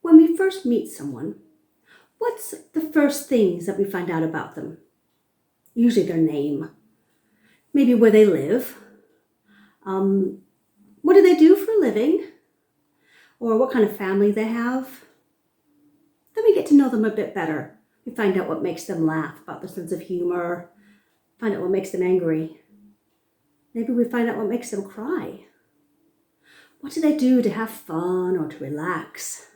When we first meet someone, what's the first things that we find out about them? Usually their name, maybe where they live, what do they do for a living, or what kind of family they have. Then we get to know them a bit better. We find out what makes them laugh, about their sense of humor, find out what makes them angry. Maybe we find out what makes them cry. What do they do to have fun or to relax?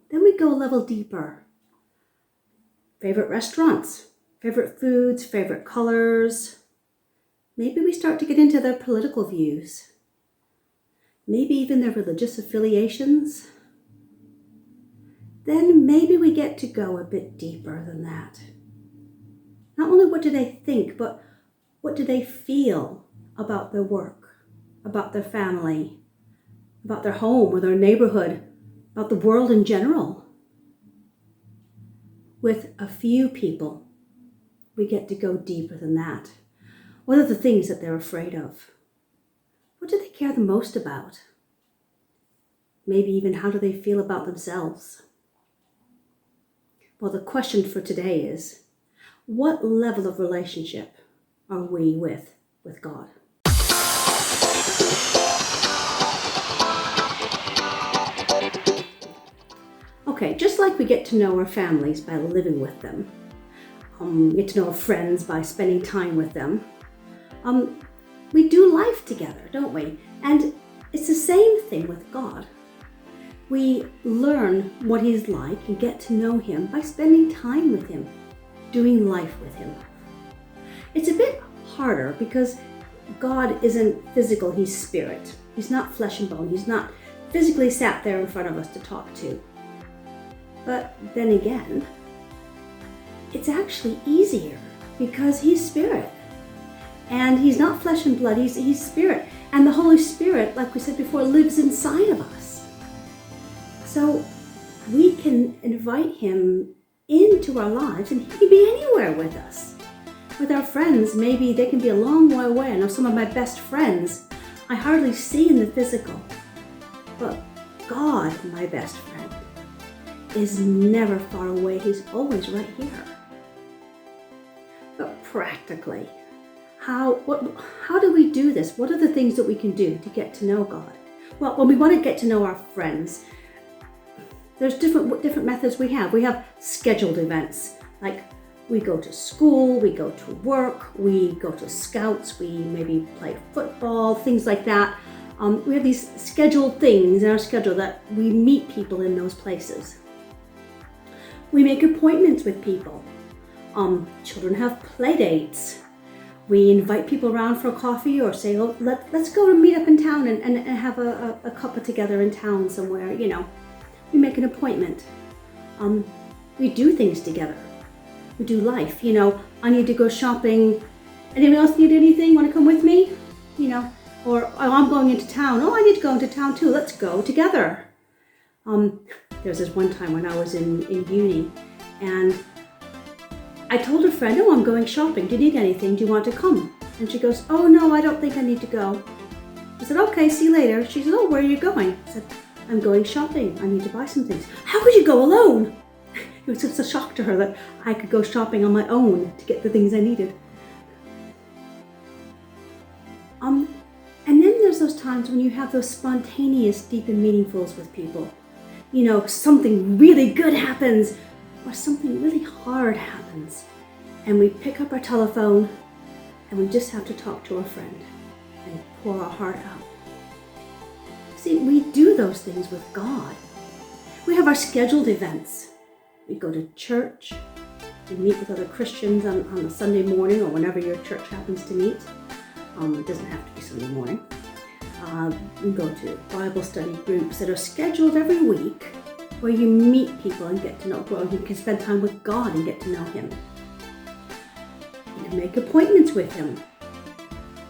Then we go a level deeper. Favorite restaurants, favorite foods, favorite colors. Maybe we start to get into their political views. Maybe even their religious affiliations. Then maybe we get to go a bit deeper than that. Not only what do they think, but what do they feel about their work, about their family, about their home or their neighborhood, about the world in general. With a few people, we get to go deeper than that. What are the things that they're afraid of? What do they care the most about? Maybe even how do they feel about themselves? Well, the question for today is, what level of relationship are we with God? Okay, just like we get to know our families by living with them, we get to know our friends by spending time with them, we do life together, don't we? And it's the same thing with God. We learn what He's like and get to know Him by spending time with Him, doing life with Him. It's a bit harder because God isn't physical, He's spirit. He's not flesh and bone. He's not physically sat there in front of us to talk to. But then again, it's actually easier because He's spirit. And He's not flesh and blood, He's spirit. And the Holy Spirit, like we said before, lives inside of us. So we can invite Him into our lives and He can be anywhere with us. With our friends, maybe they can be a long way away. I know some of my best friends I hardly see in the physical. But God, my best friend, is never far away. He's always right here. But practically, how do we do this? What are the things that we can do to get to know God? Well, when we want to get to know our friends, there's different methods we have. We have scheduled events, like we go to school, we go to work, we go to scouts, we maybe play football, things like that. We have these scheduled things in our schedule that we meet people in those places. We make appointments with people. Children have play dates. We invite people around for a coffee or say, oh, let's go and meet up in town and have a cuppa together in town somewhere, you know. We make an appointment. We do things together. We do life, you know. I need to go shopping. Anyone else need anything? Want to come with me? You know, or oh, I'm going into town. Oh, I need to go into town too. Let's go together. There was this one time when I was in uni and I told a friend, oh, I'm going shopping. Do you need anything? Do you want to come? And she goes, oh, no, I don't think I need to go. I said, okay, see you later. She said, oh, where are you going? I said, I'm going shopping. I need to buy some things. How could you go alone? It was just a shock to her that I could go shopping on my own to get the things I needed. And then there's those times when you have those spontaneous, deep and meaningfuls with people. You know, something really good happens or something really hard happens. And we pick up our telephone and we just have to talk to a friend and pour our heart out. See, we do those things with God. We have our scheduled events. We go to church. We meet with other Christians on a Sunday morning or whenever your church happens to meet. It doesn't have to be Sunday morning. We go to Bible study groups that are scheduled every week where you meet people and get to know God. You can spend time with God and get to know Him. You can make appointments with Him.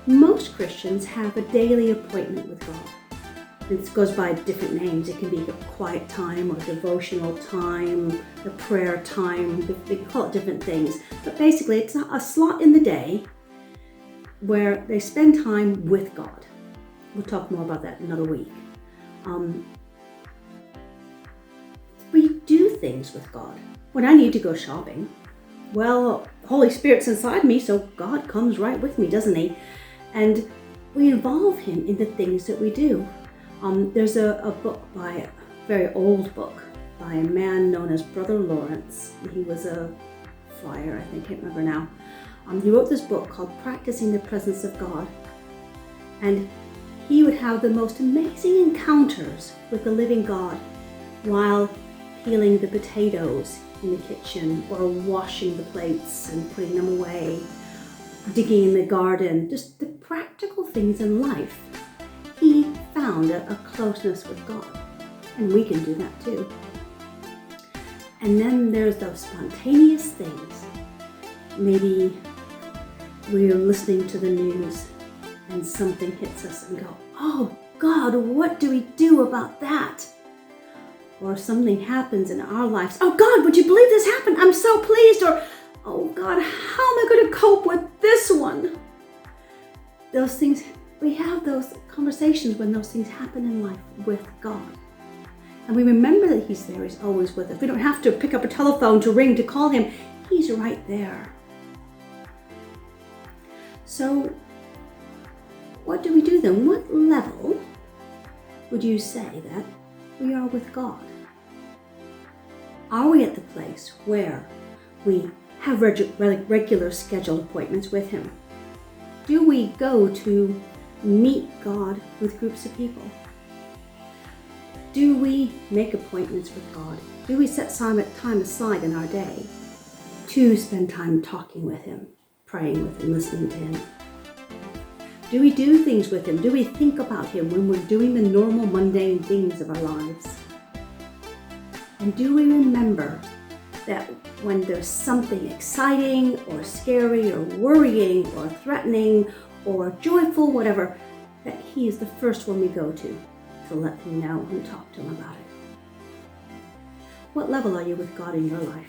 Most Christians have a daily appointment with God. It goes by different names. It can be a quiet time or devotional time, a prayer time. They call it different things. But basically, it's a slot in the day where they spend time with God. We'll talk more about that another week. things with God. When I need to go shopping, well, the Holy Spirit's inside me, so God comes right with me, doesn't he? And we involve him in the things that we do. There's a book a very old book by a man known as Brother Lawrence. He was a friar, I think, I can't remember now. He wrote this book called Practicing the Presence of God. And he would have the most amazing encounters with the living God while peeling the potatoes in the kitchen, or washing the plates and putting them away, digging in the garden, just the practical things in life. He found a closeness with God, and we can do that too. And then there's those spontaneous things. Maybe we're listening to the news and something hits us and go, oh God, what do we do about that? Or something happens in our lives. Oh God, would you believe this happened? I'm so pleased. Or, oh God, how am I going to cope with this one? Those things, we have those conversations when those things happen in life with God. And we remember that he's there, he's always with us. We don't have to pick up a telephone to ring to call him. He's right there. So what do we do then? What level would you say that we are with God? Are we at the place where we have regular scheduled appointments with him? Do we go to meet God with groups of people? Do we make appointments with God? Do we set time aside in our day to spend time talking with him, praying with him, listening to him? Do we do things with him? Do we think about him when we're doing the normal mundane things of our lives? And do we remember that when there's something exciting or scary or worrying or threatening or joyful, whatever, that he is the first one we go to let him know and talk to him about it? What level are you with God in your life?